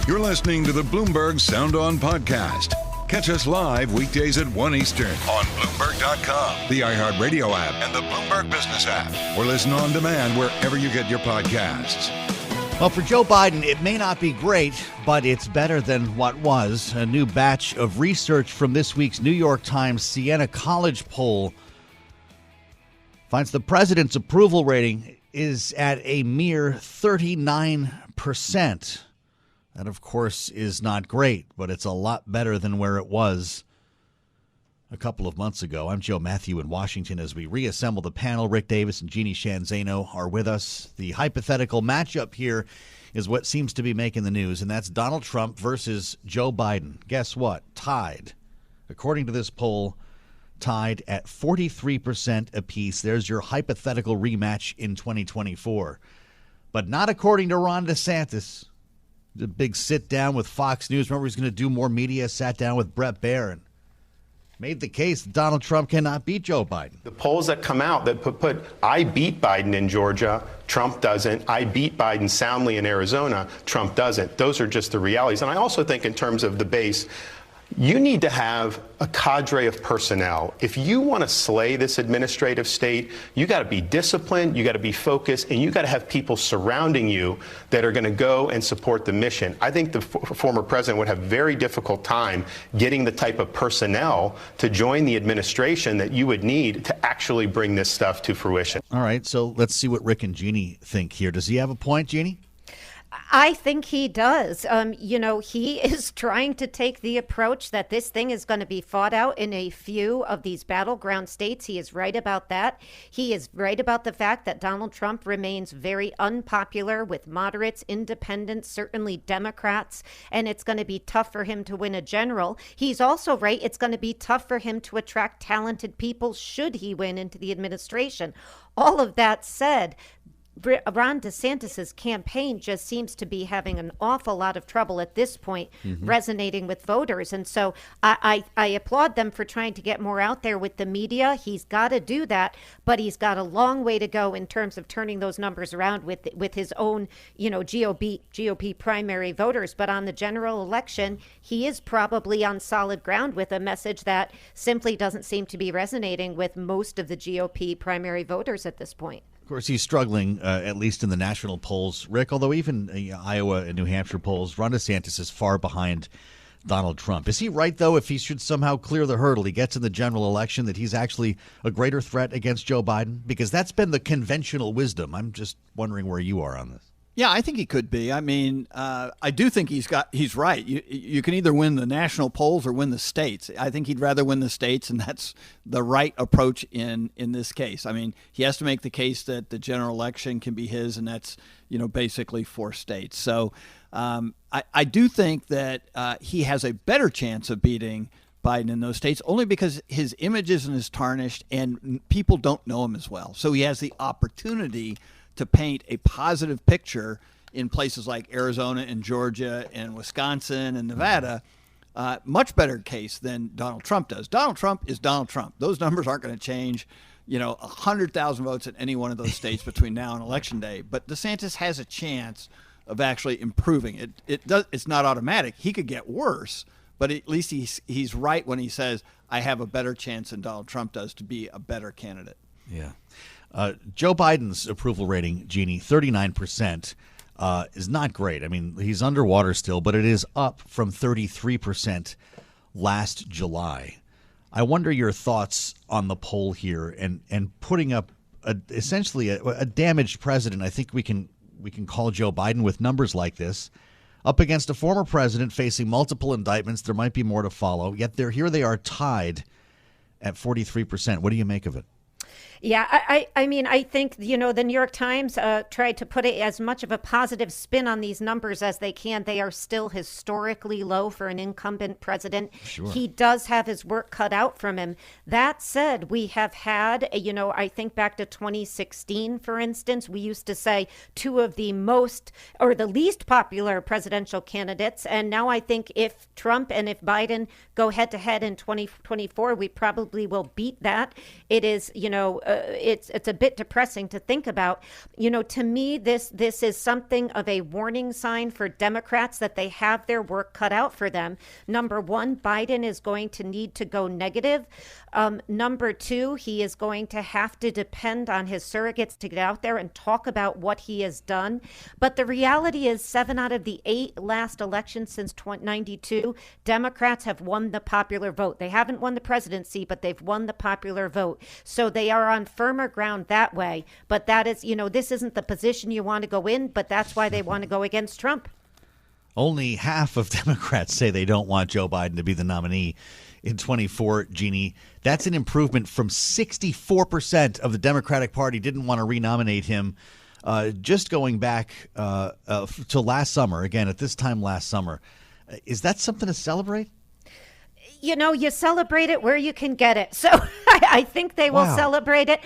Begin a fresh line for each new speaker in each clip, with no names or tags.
You're listening to the Bloomberg Sound On podcast. Catch us live weekdays at 1 Eastern on Bloomberg.com, the iHeartRadio app, and the Bloomberg Business app. Or listen on demand wherever you get your podcasts.
Well, for Joe Biden, it may not be great, but it's better than what was. A new batch of research from this week's New York Times Siena College poll finds the president's approval rating is at a mere 39%. That, of course, is not great, but it's a lot better than where it was a couple of months ago. I'm Mathieu in Washington as we reassemble the panel. Rick Davis and Jeanne Zaino are with us. The hypothetical matchup here is what seems to be making the news, and that's Donald Trump versus Joe Biden. Guess what? Tied. According to this poll, tied at 43% apiece. There's your hypothetical rematch in 2024. But not according to Ron DeSantis. The big sit down with Fox News. Remember, he's going to do more media. Sat down with Brett Baer and made the case that Donald Trump cannot beat Joe Biden.
The polls that come out that put I beat Biden in Georgia, Trump doesn't. I beat Biden soundly in Arizona, Trump doesn't. Those are just the realities. And I also think in terms of the base, you need to have a cadre of personnel. If you want to slay this administrative state, you got to be disciplined, you got to be focused, and you got to have people surrounding you that are going to go and support the mission. I think the former president would have a very difficult time getting the type of personnel to join the administration that you would need to actually bring this stuff to fruition.
All right, so let's see what Rick and Jeanne think here. Does he have a point, Jeanne?
I think he does. He is trying to take the approach that this thing is going to be fought out in a few of these battleground states. He is right about that. He is right about the fact that Donald Trump remains very unpopular with moderates, independents, certainly Democrats, and it's going to be tough for him to win a general. He's also right. It's going to be tough for him to attract talented people should he win into the administration. All of that said, Ron DeSantis's campaign just seems to be having an awful lot of trouble at this point resonating with voters. And so I applaud them for trying to get more out there with the media. He's got to do that, but he's got a long way to go in terms of turning those numbers around with his own, GOP primary voters. But on the general election, he is probably on solid ground with a message that simply doesn't seem to be resonating with most of the GOP primary voters at this point.
Of course, he's struggling, at least in the national polls, Rick, although even Iowa and New Hampshire polls, Ron DeSantis is far behind Donald Trump. Is he right, though, if he should somehow clear the hurdle, he gets in the general election, that he's actually a greater threat against Joe Biden? Because that's been the conventional wisdom. I'm just wondering where you are on this.
Yeah, I think he could be. I mean, I do think he's right. You can either win the national polls or win the states. I think he'd rather win the states, and that's the right approach in this case. I mean, he has to make the case that the general election can be his, and that's, basically 4 states. So I do think that he has a better chance of beating Biden in those states, only because his image isn't as tarnished and people don't know him as well. So he has the opportunity to paint a positive picture in places like Arizona and Georgia and Wisconsin and Nevada, much better case than Donald Trump does. Donald Trump is Donald Trump. Those numbers aren't going to change, 100,000 votes in any one of those states between now and Election Day. But DeSantis has a chance of actually improving. It's not automatic. He could get worse, but at least he's right when he says, I have a better chance than Donald Trump does to be a better candidate.
Yeah. Joe Biden's approval rating, Jeanne, 39%, is not great. I mean, he's underwater still, but it is up from 33% last July. I wonder your thoughts on the poll here and putting up essentially a damaged president. I think we can call Joe Biden with numbers like this up against a former president facing multiple indictments. There might be more to follow. Yet here they are tied at 43%. What do you make of it?
Yeah, I mean, I think, the New York Times tried to put as much of a positive spin on these numbers as they can. They are still historically low for an incumbent president. Sure. He does have his work cut out from him. That said, we have had, I think back to 2016, for instance, we used to say 2 of the most or the least popular presidential candidates. And now I think if Trump and if Biden go head to head in 2024, we probably will beat that. It is, it's a bit depressing to think about. To me, this is something of a warning sign for Democrats that they have their work cut out for them. Number one, Biden is going to need to go negative. Number two, he is going to have to depend on his surrogates to get out there and talk about what he has done. But the reality is 7 out of the 8 last elections since 1992, Democrats have won the popular vote. They haven't won the presidency, but they've won the popular vote. So they are on firmer ground that way. But that is, this isn't the position you want to go in, but that's why they want to go against Trump.
Only half of Democrats say they don't want Joe Biden to be the nominee in 24, Jeanne. That's an improvement from 64% of the Democratic Party didn't want to renominate him. Just going back to last summer, again, at this time last summer. Is that something to celebrate?
You celebrate it where you can get it. So I think they will celebrate it.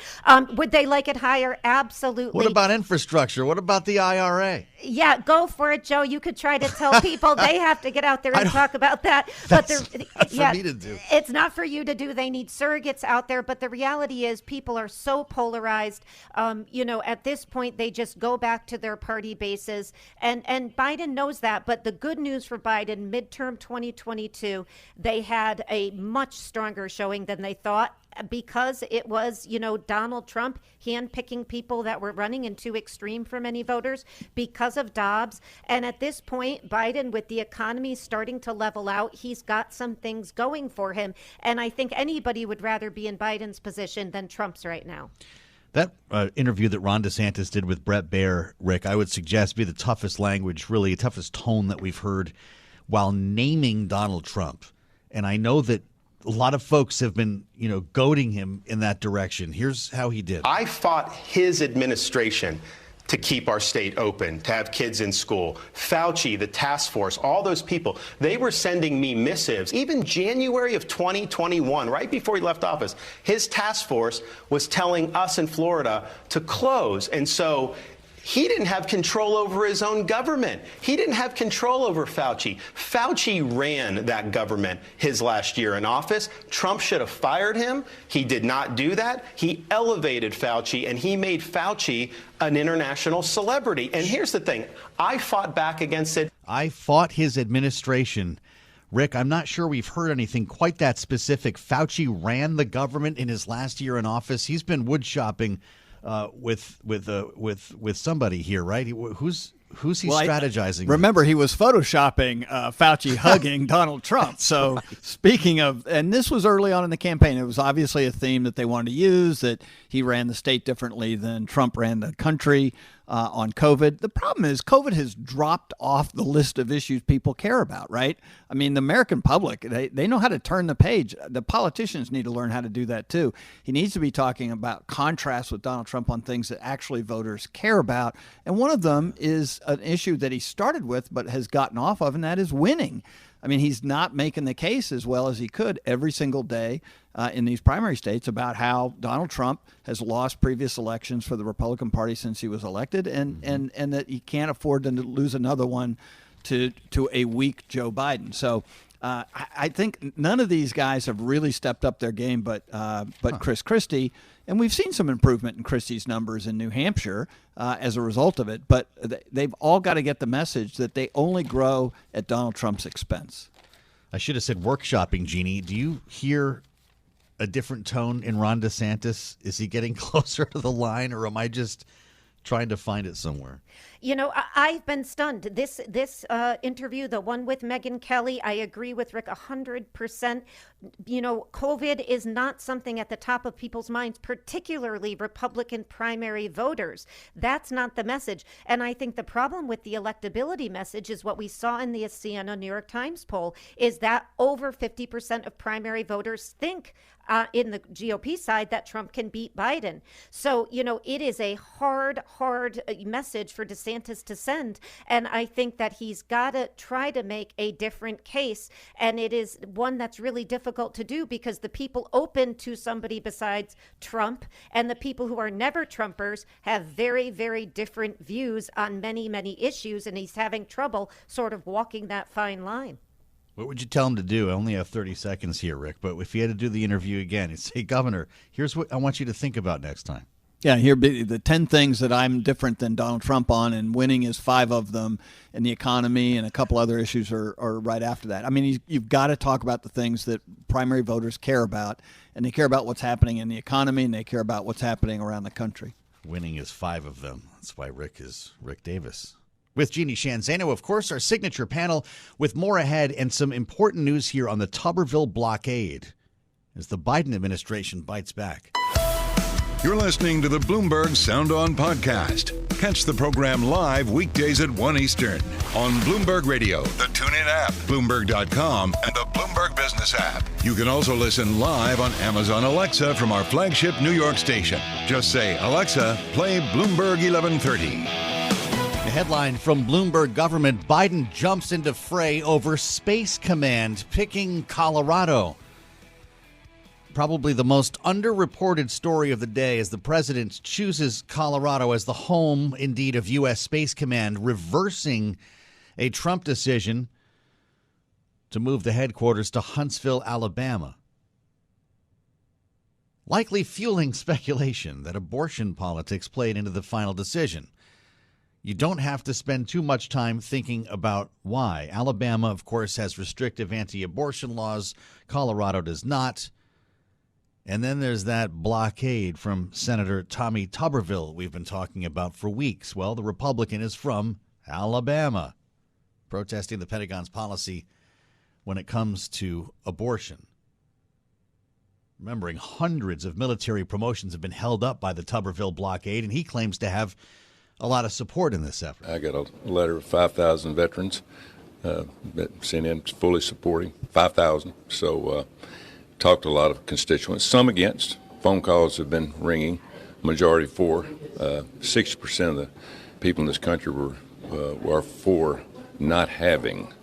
Would they like it higher? Absolutely.
What about infrastructure? What about the IRA?
Yeah, go for it, Joe. You could try to tell people they have to get out there and talk about that.
That's for me to do.
It's not for you to do. They need surrogates out there. But the reality is people are so polarized. At this point, they just go back to their party bases. And Biden knows that. But the good news for Biden, midterm 2022, they had a much stronger showing than they thought, because it was, Donald Trump handpicking people that were running and too extreme for many voters because of Dobbs. And at this point, Biden, with the economy starting to level out, he's got some things going for him. And I think anybody would rather be in Biden's position than Trump's right now.
That interview that Ron DeSantis did with Bret Baier, Rick, I would suggest be the toughest language, really, the toughest tone that we've heard while naming Donald Trump. And I know that a lot of folks have been, goading him in that direction. Here's how he did.
I fought his administration to keep our state open, to have kids in school. Fauci, the task force, all those people, they were sending me missives. Even January of 2021, right before he left office, his task force was telling us in Florida to close. And so he didn't have control over his own government. He didn't have control over Fauci. Fauci ran that government his last year in office. Trump should have fired him. He did not do that. He elevated Fauci, and he made Fauci an international celebrity. And here's the thing. I fought back against it.
I fought his administration. Rick, I'm not sure we've heard anything quite that specific. Fauci ran the government in his last year in office. He's been wood shopping with somebody here, right? Who's he strategizing with?
Remember, he was photoshopping Fauci hugging Donald Trump. So speaking of, and this was early on in the campaign, it was obviously a theme that they wanted to use, that he ran the state differently than Trump ran the country on COVID. The problem is COVID has dropped off the list of issues people care about, right? I mean, the American public, they know how to turn the page. The politicians need to learn how to do that too. He needs to be talking about contrast with Donald Trump on things that actually voters care about. And one of them is an issue that he started with but has gotten off of, and that is winning. I mean, he's not making the case as well as he could every single day in these primary states about how Donald Trump has lost previous elections for the Republican Party since he was elected, and that he can't afford to lose another one to a weak Joe Biden. So I think none of these guys have really stepped up their game, but Chris Christie. And we've seen some improvement in Christie's numbers in New Hampshire as a result of it. But they've all got to get the message that they only grow at Donald Trump's expense.
I should have said workshopping, Jeanne. Do you hear a different tone in Ron DeSantis? Is he getting closer to the line, or am I just trying to find it somewhere?
I've been stunned. This interview, the one with Megyn Kelly, I agree with Rick 100%. COVID is not something at the top of people's minds, particularly Republican primary voters. That's not the message. And I think the problem with the electability message is what we saw in the Siena New York Times poll, is that over 50% of primary voters think in the GOP side that Trump can beat Biden. So, it is a hard message for DeSantis to send. And I think that he's got to try to make a different case. And it is one that's really difficult to do because the people open to somebody besides Trump and the people who are never Trumpers have very, very different views on many, many issues. And he's having trouble sort of walking that fine line.
What would you tell him to do? I only have 30 seconds here, Rick, but if you had to do the interview again, you'd say, Governor, here's what I want you to think about next time.
Yeah, here be the 10 things that I'm different than Donald Trump on, and winning is 5 of them, and the economy and a couple other issues are right after that. I mean, you've got to talk about the things that primary voters care about, and they care about what's happening in the economy, and they care about what's happening around the country.
Winning is 5 of them. That's why Rick is Rick Davis. With Jeanne, Sheehan, Zaino, of course, our signature panel with more ahead and some important news here on the Tuberville blockade as the Biden administration bites back.
You're listening to the Bloomberg Sound On podcast. Catch the program live weekdays at 1 Eastern on Bloomberg Radio, the TuneIn app, Bloomberg.com, and the Bloomberg Business app. You can also listen live on Amazon Alexa from our flagship New York station. Just say, Alexa, play Bloomberg 1130.
The headline from Bloomberg government, Biden jumps into fray over Space Command, picking Colorado. Probably the most underreported story of the day as the president chooses Colorado as the home, indeed, of U.S. Space Command, reversing a Trump decision to move the headquarters to Huntsville, Alabama. Likely fueling speculation that abortion politics played into the final decision. You don't have to spend too much time thinking about why. Alabama, of course, has restrictive anti-abortion laws. Colorado does not. And then there's that blockade from Senator Tommy Tuberville we've been talking about for weeks. Well, the Republican is from Alabama, protesting the Pentagon's policy when it comes to abortion. Remembering hundreds of military promotions have been held up by the Tuberville blockade, and he claims to have a lot of support in this effort.
I got a letter of 5,000 veterans that sent in fully supporting 5,000. So talked to a lot of constituents, some against. Phone calls have been ringing, majority for. 60% of the people in this country were for not having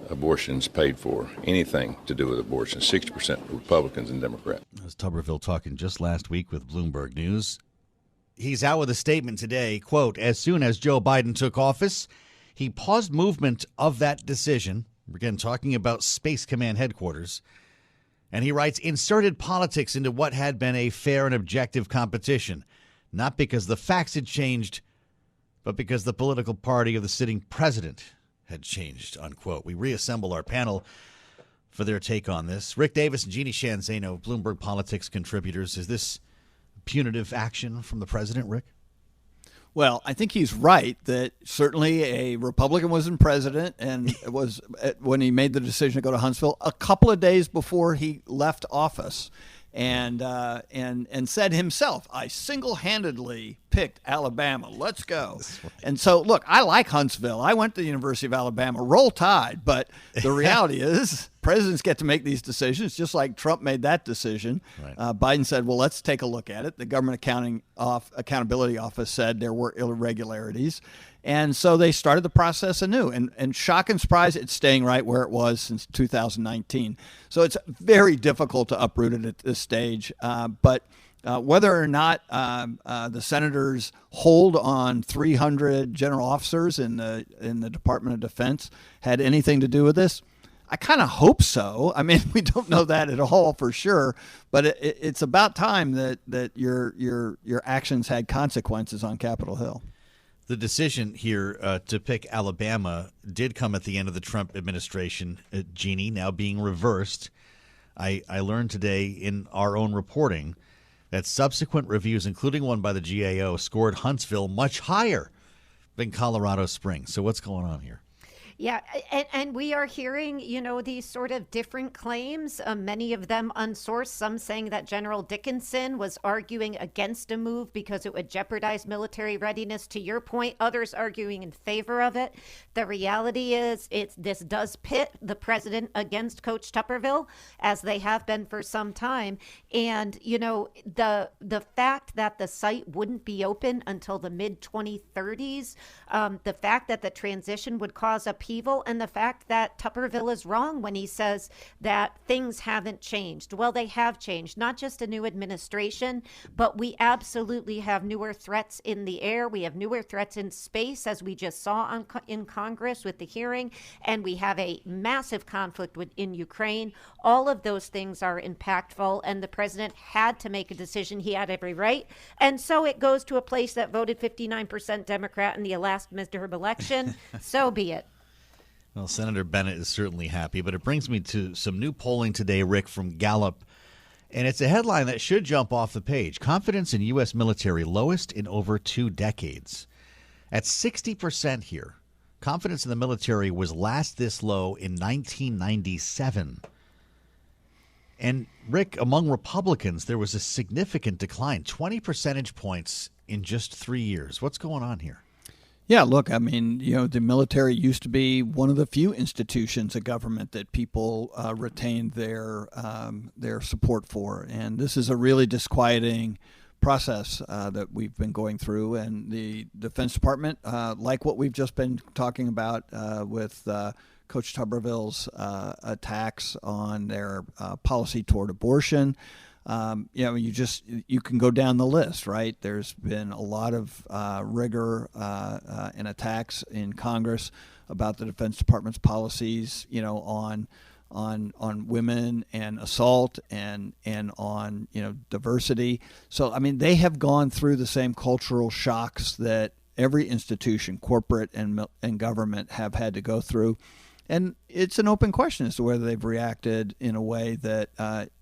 abortions paid for, anything to do with abortion. 60% Republicans and Democrats.
That was Tuberville talking just last week with Bloomberg News. He's out with a statement today, quote, as soon as Joe Biden took office, he paused movement of that decision. We're again talking about Space Command headquarters. And he writes, inserted politics into what had been a fair and objective competition, not because the facts had changed, but because the political party of the sitting president had changed, unquote. We reassemble our panel for their take on this. Rick Davis and Jeanne, Sheehan, Zaino, Bloomberg Politics contributors. Is this punitive action from the president, Rick?
Well, I think he's right that certainly a Republican was in president, and it was when he made the decision to go to Huntsville a couple of days before he left office, and said himself, I single-handedly picked Alabama. Let's go. Right. And so, look, I like Huntsville. I went to the University of Alabama. Roll Tide. But the reality is presidents get to make these decisions, just like Trump made that decision. Right. Biden said, well, let's take a look at it. The Government Accountability Office said there were irregularities. And so they started the process anew. And shock and surprise, it's staying right where it was since 2019. So it's very difficult to uproot it at this stage. But whether or not the senators hold on 300 general officers in the Department of Defense had anything to do with this, I kind of hope so. I mean, we don't know that at all for sure, but it's about time that your actions had consequences on Capitol Hill.
The decision here to pick Alabama did come at the end of the Trump administration, Jeanne, now being reversed. I learned today in our own reporting that subsequent reviews, including one by the GAO, scored Huntsville much higher than Colorado Springs. So what's going on here?
Yeah, and we are hearing, these sort of different claims, many of them unsourced, some saying that General Dickinson was arguing against a move because it would jeopardize military readiness. To your point, others arguing in favor of it. The reality is this does pit the president against Coach Tuberville, as they have been for some time. And, the fact that the site wouldn't be open until the mid-2030s, the fact that the transition would cause upheaval upheaval and the fact that Tuberville is wrong when he says that things haven't changed. Well, they have changed, not just a new administration, but we absolutely have newer threats in the air. We have newer threats in space, as we just saw in Congress with the hearing, and we have a massive conflict in Ukraine. All of those things are impactful, and the president had to make a decision. He had every right. And so it goes to a place that voted 59% Democrat in the last midterm election. So be it.
Well, Senator Bennett is certainly happy, but it brings me to some new polling today, Rick, from Gallup. And it's a headline that should jump off the page. Confidence in U.S. military lowest in over 2 decades. At 60% here. Confidence in the military was last this low in 1997. And, Rick, among Republicans, there was a significant decline, 20 percentage points in just 3 years. What's going on here?
Yeah, look, I mean, the military used to be one of the few institutions of government that people retained their support for. And this is a really disquieting process that we've been going through. And the Defense Department, like what we've just been talking about with Coach Tuberville's attacks on their policy toward abortion, you can go down the list, right? There's been a lot of rigor and attacks in Congress about the Defense Department's policies, on women and assault and on diversity. So I mean, they have gone through the same cultural shocks that every institution, corporate and government, have had to go through. And it's an open question as to whether they've reacted in a way that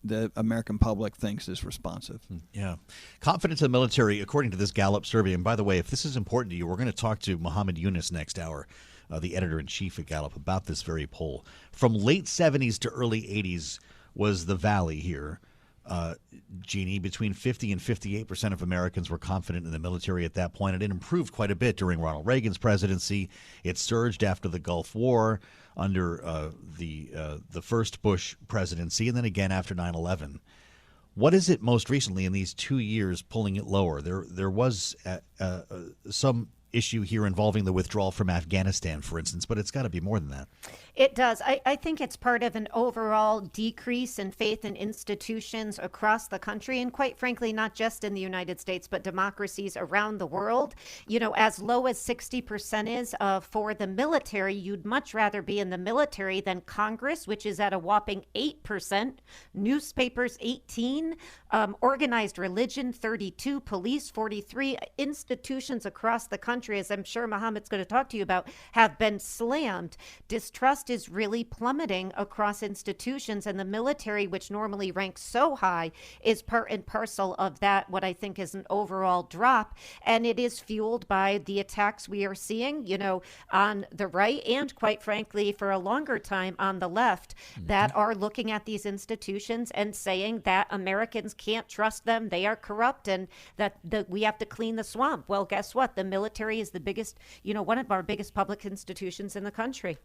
the American public thinks is responsive.
Yeah. Confidence in the military, according to this Gallup survey, and by the way, if this is important to you, we're going to talk to Mohamed Younis next hour, the editor-in-chief at Gallup, about this very poll. From late 70s to early 80s was the valley here. Jeanne, between 50 and 58% of Americans were confident in the military at that point. It improved quite a bit during Ronald Reagan's presidency. It surged after the Gulf War, under the first Bush presidency, and then again after 9/11. What is it most recently in these 2 years pulling it lower? There was some issue here involving the withdrawal from Afghanistan, for instance, but it's got to be more than that.
It does. I think it's part of an overall decrease in faith in institutions across the country, and quite frankly, not just in the United States, but democracies around the world. As low as 60% is for the military, you'd much rather be in the military than Congress, which is at a whopping 8%, newspapers 18%, organized religion 32%, police 43%. Institutions across the country, as I'm sure Mohamed's going to talk to you about, have been slammed. Distrust is really plummeting across institutions, and the military, which normally ranks so high, is part and parcel of that, what I think is an overall drop. And it is fueled by the attacks we are seeing, on the right, and quite frankly, for a longer time on the left, that are looking at these institutions and saying that Americans can't trust them, they are corrupt, and that we have to clean the swamp. Well, guess what? The military is the biggest, one of our biggest public institutions in the country.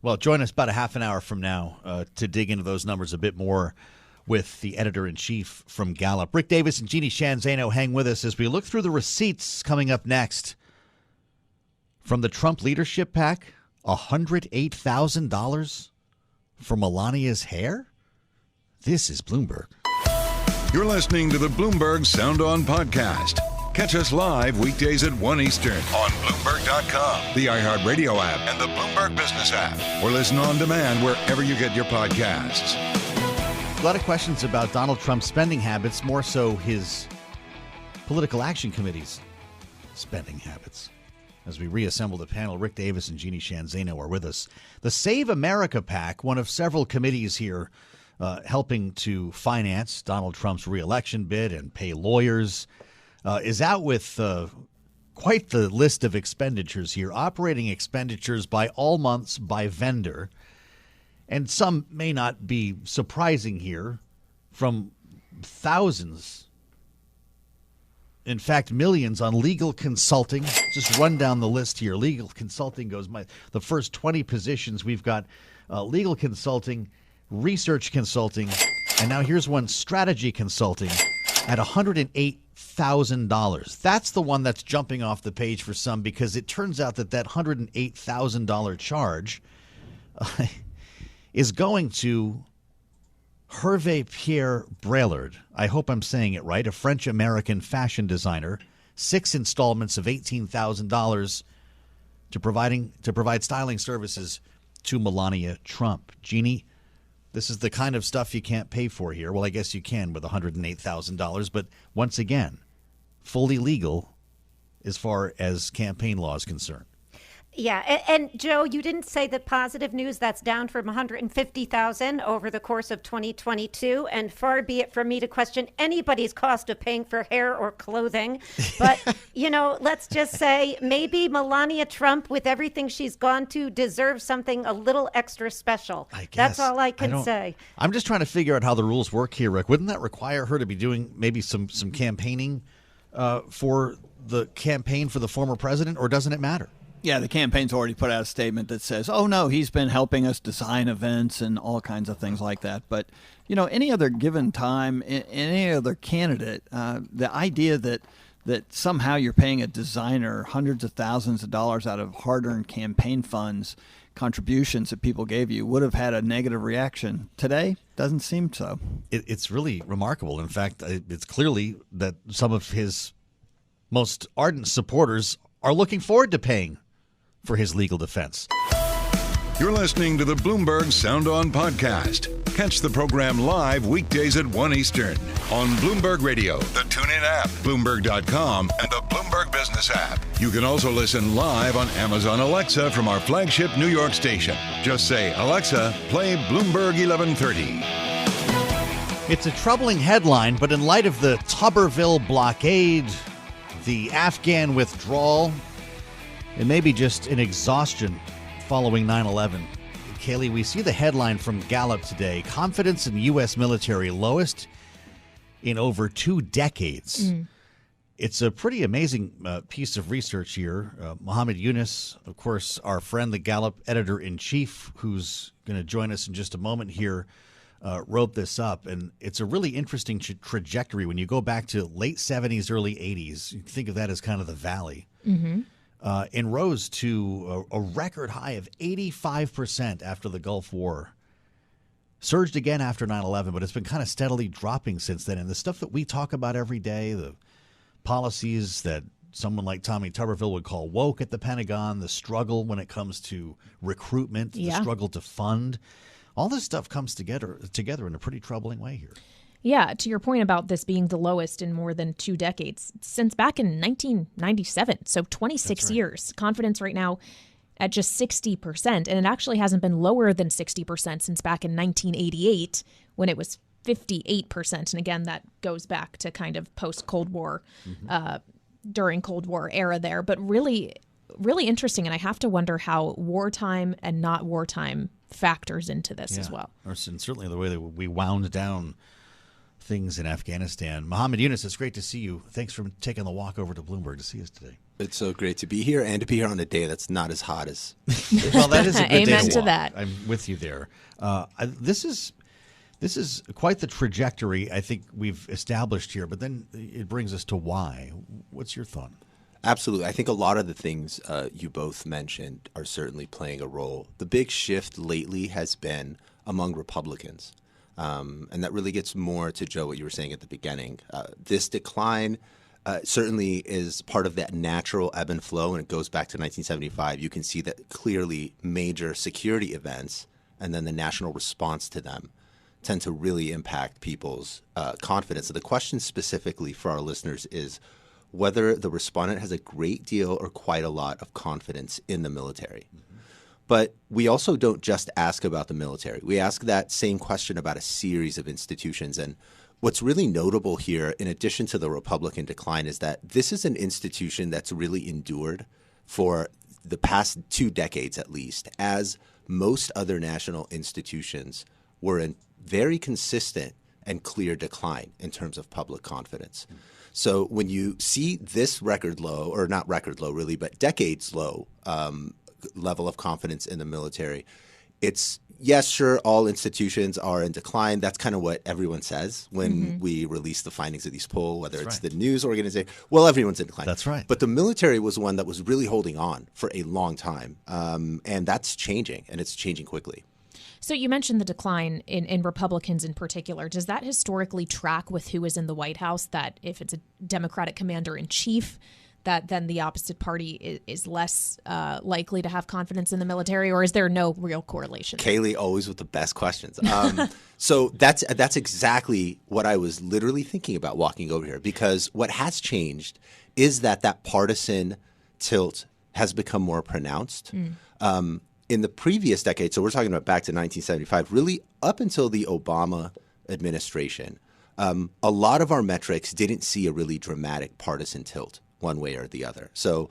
Well, join us about a half an hour from now to dig into those numbers a bit more with the editor-in-chief from Gallup. Rick Davis and Jeanne Zaino hang with us as we look through the receipts coming up next. From the Trump leadership PAC, $108,000 for Melania's hair? This is Bloomberg.
You're listening to the Bloomberg Sound On podcast. Catch us live weekdays at 1 Eastern on Bloomberg.com, the iHeartRadio app, and the Bloomberg Business app. Or listen on demand wherever you get your podcasts.
A lot of questions about Donald Trump's spending habits, more so his political action committee's spending habits. As we reassemble the panel, Rick Davis and Jeanne Zaino are with us. The Save America PAC, one of several committees here helping to finance Donald Trump's reelection bid and pay lawyers, is out with quite the list of expenditures here, operating expenditures by all months by vendor. And some may not be surprising here, from thousands, in fact, millions on legal consulting. Just run down the list here. Legal consulting goes the first 20 positions. We've got legal consulting, research consulting, and now here's one, strategy consulting, at $108,000 $108,000. That's the one that's jumping off the page for some, because it turns out that $108,000 charge is going to Hervé Pierre Braillard. I hope I'm saying it right, a French-American fashion designer. 6 installments of $18,000 to provide styling services to Melania Trump. Jeanne, this is the kind of stuff you can't pay for here. Well, I guess you can with $108,000, but once again, fully legal as far as campaign law is concerned.
Yeah, and Joe, you didn't say the positive news. That's down from 150,000 over the course of 2022, and far be it from me to question anybody's cost of paying for hair or clothing. But, let's just say maybe Melania Trump, with everything she's gone to, deserves something a little extra special.
I guess.
That's all I can say.
I'm just trying to figure out how the rules work here, Rick. Wouldn't that require her to be doing maybe some campaigning for the campaign for the former president, or doesn't it matter?
Yeah, the campaign's already put out a statement that says, oh, no, he's been helping us design events and all kinds of things like that. But, any other given time, any other candidate, the idea that somehow you're paying a designer hundreds of thousands of dollars out of hard-earned campaign funds, contributions that people gave you, would have had a negative reaction. Today, doesn't seem so.
It's really remarkable. In fact, it's clearly that some of his most ardent supporters are looking forward to paying for his legal defense.
You're listening to the Bloomberg Sound On podcast. Catch the program live weekdays at 1 Eastern on Bloomberg Radio, the TuneIn app, Bloomberg.com, and the Bloomberg Business app. You can also listen live on Amazon Alexa from our flagship New York station. Just say, Alexa, play Bloomberg 1130.
It's a troubling headline, but in light of the Tuberville blockade, the Afghan withdrawal, and maybe just an exhaustion following 9/11. Kaylee, we see the headline from Gallup today. Confidence in the U.S. military lowest in over 2 decades. It's a pretty amazing piece of research here. Mohamed Younis, of course, our friend, the Gallup Editor-In-Chief, who's going to join us in just a moment here, wrote this up. And it's a really interesting trajectory. When you go back to late 70s, early 80s, you think of that as kind of the valley. And rose to a record high of 85% after the Gulf War. Surged again after 9/11, but it's been kind of steadily dropping since then. And the stuff that we talk about every day, the policies that someone like Tommy Tuberville would call woke at the Pentagon, the struggle when it comes to recruitment, the struggle to fund, all this stuff comes together in a pretty troubling way here.
Yeah, to your point about this being the lowest in more than 2 decades, since back in 1997, so 26 years. Confidence right now at just 60%, and it actually hasn't been lower than 60% since back in 1988 when it was 58%. And again, that goes back to kind of post-Cold War, during Cold War era there. But really, really interesting, and I have to wonder how wartime and not wartime factors into this as well.
And certainly the way that we wound down things in Afghanistan. Mohamed Younis, it's great to see you. Thanks for taking the walk over to Bloomberg to see us today.
It's so great to be here and to be here on a day that's not as hot as.
Well, that is a good day
Amen
to
to
walk.
that.
I'm with you there. This is quite the trajectory I think we've established here, but then it brings us to why. What's your thought?
Absolutely. I think a lot of the things you both mentioned are certainly playing a role. The big shift lately has been among Republicans. And that really gets more to, Joe, what you were saying at the beginning. This decline certainly is part of that natural ebb and flow, and it goes back to 1975. You can see that clearly major security events and then the national response to them tend to really impact people's confidence. So the question specifically for our listeners is whether the respondent has a great deal or quite a lot of confidence in the military. But we also don't just ask about the military. We ask that same question about a series of institutions. And what's really notable here, in addition to the Republican decline, is that this is an institution that's really endured for the past 2 decades at least, as most other national institutions were in very consistent and clear decline in terms of public confidence. So when you see this record low, or not record low really, but decades low level of confidence in the military, it's yes, sure, all institutions are in decline. That's kind of what everyone says when we release the findings of these polls, whether it's the news organization. Well, everyone's in decline.
That's right.
But the military was one that was really holding on for a long time. And that's changing, and it's changing quickly.
So you mentioned the decline in Republicans in particular. Does that historically track with who is in the White House, that if it's a Democratic commander-in-chief, that then the opposite party is less likely to have confidence in the military, or is there no real correlation?
Kaylee, always with the best questions. So that's exactly what I was literally thinking about walking over here, because what has changed is that partisan tilt has become more pronounced. In the previous decade, so we're talking about back to 1975, really up until the Obama administration, a lot of our metrics didn't see a really dramatic partisan tilt one way or the other. So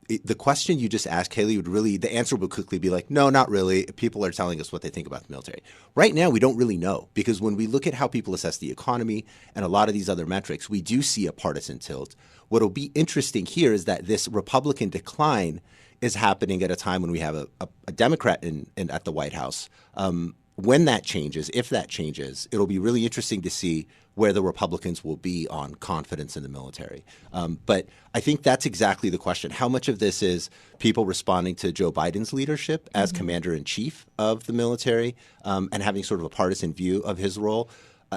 the question you just asked, Kaylee, the answer would quickly be like, no, not really. People are telling us what they think about the military. Right now, we don't really know, because when we look at how people assess the economy and a lot of these other metrics, we do see a partisan tilt. What'll be interesting here is that this Republican decline is happening at a time when we have a Democrat at the White House. When that changes, if that changes, it'll be really interesting to see where the Republicans will be on confidence in the military. But I think that's exactly the question. How much of this is people responding to Joe Biden's leadership as commander-in-chief of the military and having sort of a partisan view of his role?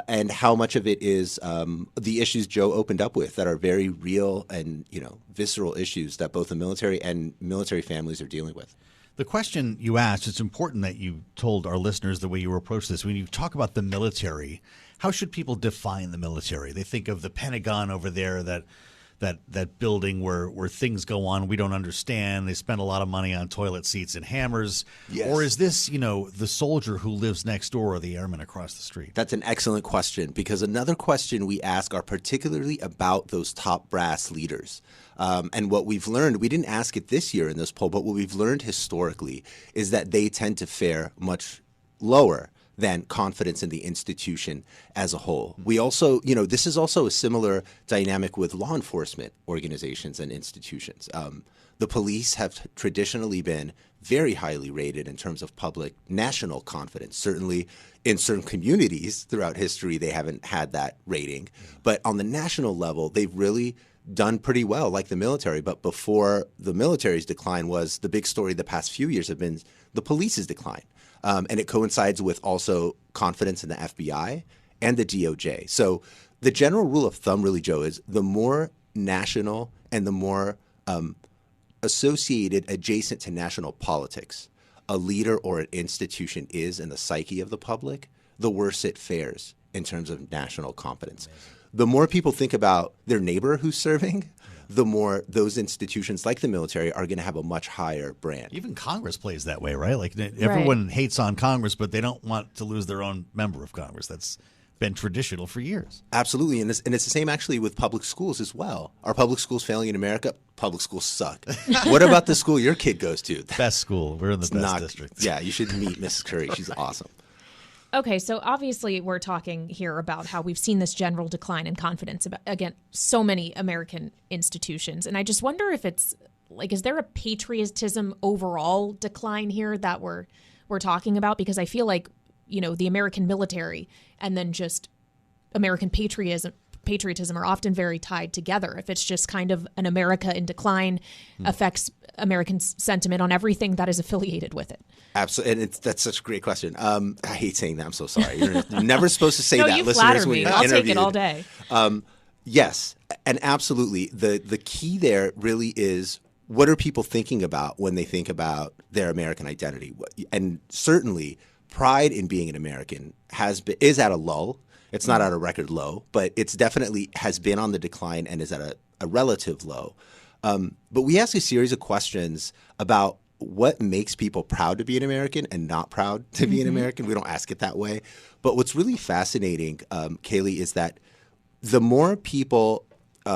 And how much of it is the issues Joe opened up with that are very real and, visceral issues that both the military and military families are dealing with?
The question you asked, it's important that you told our listeners the way you approach this. When you talk about the military, how should people define the military? They think of the Pentagon over there, that building where things go on we don't understand. They spend a lot of money on toilet seats and hammers.
Yes.
Or is this, the soldier who lives next door or the airman across the street?
That's an excellent question, because another question we ask are particularly about those top brass leaders. And what we've learned, we didn't ask it this year in this poll, but what we've learned historically is that they tend to fare much lower than confidence in the institution as a whole. We also, this is also a similar dynamic with law enforcement organizations and institutions. The police have traditionally been very highly rated in terms of public national confidence. Certainly in certain communities throughout history, they haven't had that rating. But on the national level, they've really done pretty well, like the military. But before the military's decline was the big story the past few years have been the police's decline. And it coincides with also confidence in the FBI and the DOJ. So the general rule of thumb, really, Joe, is the more national and the more associated, adjacent to national politics a leader or an institution is in the psyche of the public, the worse it fares in terms of national confidence. Amazing. The more people think about their neighbor who's serving, the more those institutions like the military are going to have a much higher brand.
Even Congress plays that way, right? Like everyone hates on Congress, but they don't want to lose their own member of Congress. That's been traditional for years.
Absolutely. And it's the same actually with public schools as well. Are public schools failing in America? Public schools suck. What about the school your kid goes to?
Best school. We're in the best district.
Yeah, you should meet Mrs. Curry. She's awesome.
Okay, so obviously we're talking here about how we've seen this general decline in confidence about, again, so many American institutions. And I just wonder if it's like, is there a patriotism overall decline here that we're talking about? Because I feel like, the American military and then just American patriotism are often very tied together. If it's just kind of an America in decline affects American sentiment on everything that is affiliated with it.
Absolutely, and that's such a great question. I hate saying that. I'm so sorry. You're never supposed to say
no,
that.
You
listeners,
flatter
when
me.
you're
I'll
interviewed.
take it all day.
Yes, and absolutely. The key there really is, what are people thinking about when they think about their American identity? And certainly, pride in being an American is at a lull. It's not at a record low, but it's definitely has been on the decline and is at a relative low. But we ask a series of questions about what makes people proud to be an American and not proud to be an American. We don't ask it that way. But what's really fascinating, Kaylee, is that the more people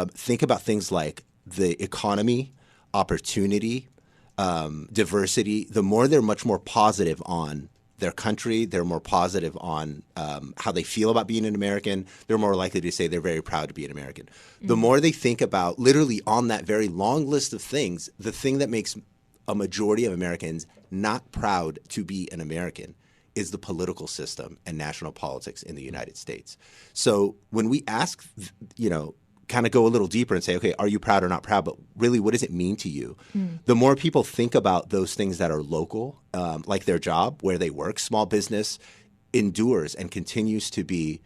think about things like the economy, opportunity, diversity, the more they're much more positive on their country. They're more positive on how they feel about being an American. They're more likely to say they're very proud to be an American. The more they think about, literally on that very long list of things, the thing that makes a majority of Americans not proud to be an American is the political system and national politics in the United States. So when we ask, kind of go a little deeper and say, okay, are you proud or not proud? But really, what does it mean to you? The more people think about those things that are local, like their job, where they work, small business endures and continues to be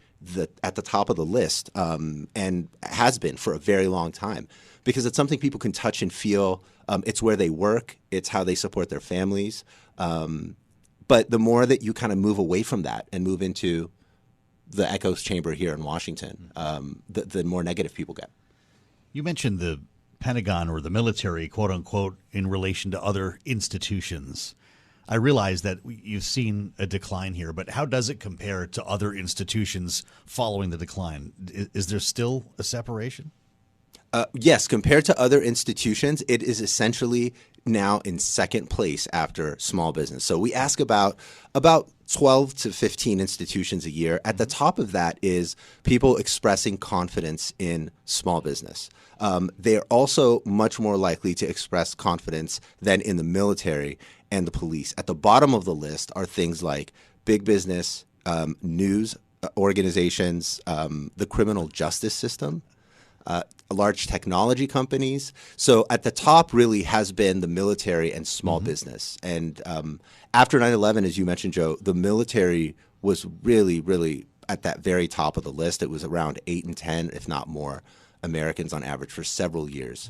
at the top of the list, and has been for a very long time, because it's something people can touch and feel. It's where they work. It's how they support their families. But the more that you kind of move away from that and move into the echo chamber here in Washington, the more negative people get.
You mentioned the Pentagon or the military, quote unquote, in relation to other institutions. I realize that you've seen a decline here, but how does it compare to other institutions following the decline? Is there still a separation?
Yes, compared to other institutions, it is essentially now in second place after small business. So we ask about 12 to 15 institutions a year. At the top of that is people expressing confidence in small business. They are also much more likely to express confidence than in the military and the police. At the bottom of the list are things like big business, news organizations, the criminal justice system, large technology companies. So at the top really has been the military and small business. And after 9/11, as you mentioned, Joe, the military was really, really at that very top of the list. It was around 8 and 10, if not more, Americans on average for several years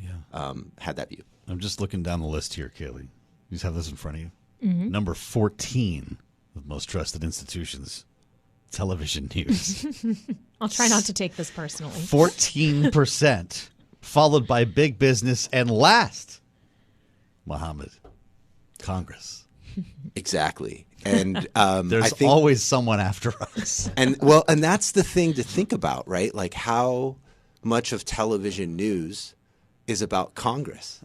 had that view.
I'm just looking down the list here, Kaylee. You just have this in front of you. Number 14 of most trusted institutions, television news.
I'll try not to take this personally.
14%, followed by big business, and last, Mohamed, Congress.
Exactly. And
there's
I think,
always someone after us.
and that's the thing to think about, right? Like how much of television news is about Congress,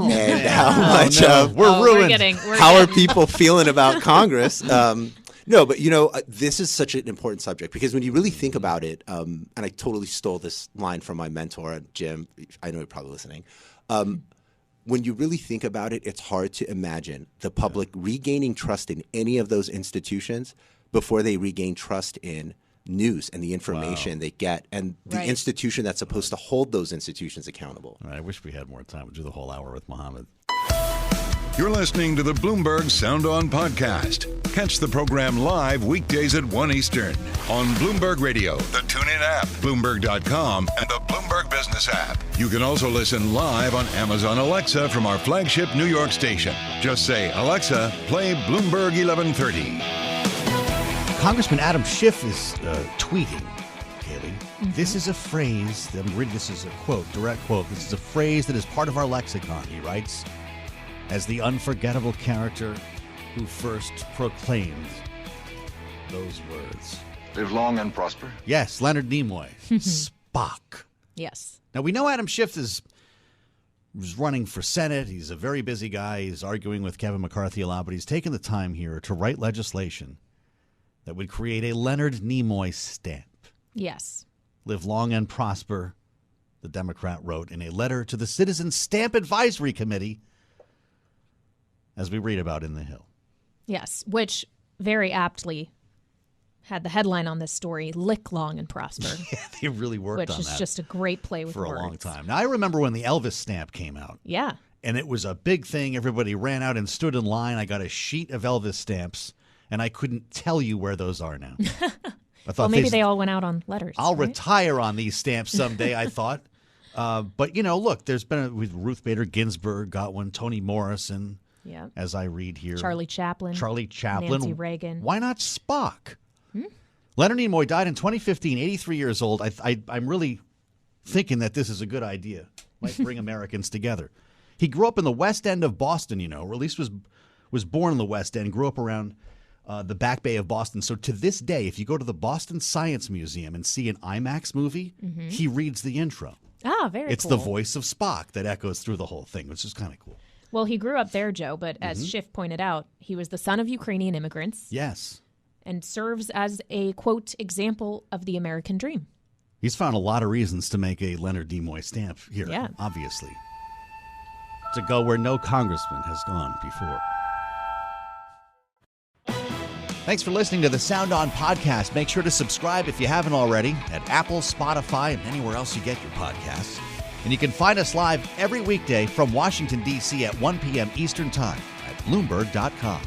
and how much
we're ruined.
How are people feeling about Congress? No, but this is such an important subject, because when you really think about it, and I totally stole this line from my mentor, Jim. I know you're probably listening. When you really think about it, it's hard to imagine the public regaining trust in any of those institutions before they regain trust in news and the information they get, and the institution that's supposed to hold those institutions accountable.
All right, I wish we had more time. We'll do the whole hour with Mohamed.
You're listening to the Bloomberg Sound On podcast. Catch the program live weekdays at 1 Eastern on Bloomberg Radio, the TuneIn app, Bloomberg.com, and the Bloomberg Business app. You can also listen live on Amazon Alexa from our flagship New York station. Just say, Alexa, play Bloomberg 1130.
Congressman Adam Schiff is tweeting, Kaylee. This is a phrase, I'm reading this as a quote, direct quote. This is a phrase that is part of our lexicon, he writes, as the unforgettable character who first proclaimed those words.
Live long and prosper.
Yes, Leonard Nimoy, Spock.
Yes.
Now, we know Adam Schiff was running for Senate. He's a very busy guy. He's arguing with Kevin McCarthy a lot, but he's taken the time here to write legislation that would create a Leonard Nimoy stamp.
Yes.
Live long and prosper, the Democrat wrote in a letter to the Citizen Stamp Advisory Committee, as we read about in The Hill.
Yes, which very aptly had the headline on this story, Lick Long and Prosper.
Yeah, they really worked on that.
Which is just a great play with
words. For
words.
a long time. Now, I remember when the Elvis stamp came out.
Yeah.
And it was a big thing. Everybody ran out and stood in line. I got a sheet of Elvis stamps, and I couldn't tell you where those are now. I thought,
well, maybe they all went out on letters.
I'll retire on these stamps someday, I thought. But, look, there's been with Ruth Bader Ginsburg got one, Toni Morrison.
Yeah.
As I read here.
Charlie Chaplin. Nancy Reagan.
Why not Spock? Leonard Nimoy died in 2015, 83 years old. I'm really thinking that this is a good idea. Might bring Americans together. He grew up in the West End of Boston, or at least was born in the West End, grew up around the Back Bay of Boston. So to this day, if you go to the Boston Science Museum and see an IMAX movie, he reads the intro.
Ah, very cool.
It's the voice of Spock that echoes through the whole thing, which is kind of cool.
Well, he grew up there, Joe, but as Schiff pointed out, he was the son of Ukrainian immigrants.
Yes.
And serves as a, quote, example of the American dream.
He's found a lot of reasons to make a Leonard Nimoy stamp here, obviously. To go where no congressman has gone before. Thanks for listening to the Sound On podcast. Make sure to subscribe if you haven't already at Apple, Spotify, and anywhere else you get your podcasts. And you can find us live every weekday from Washington, D.C. at 1 p.m. Eastern Time at Bloomberg.com.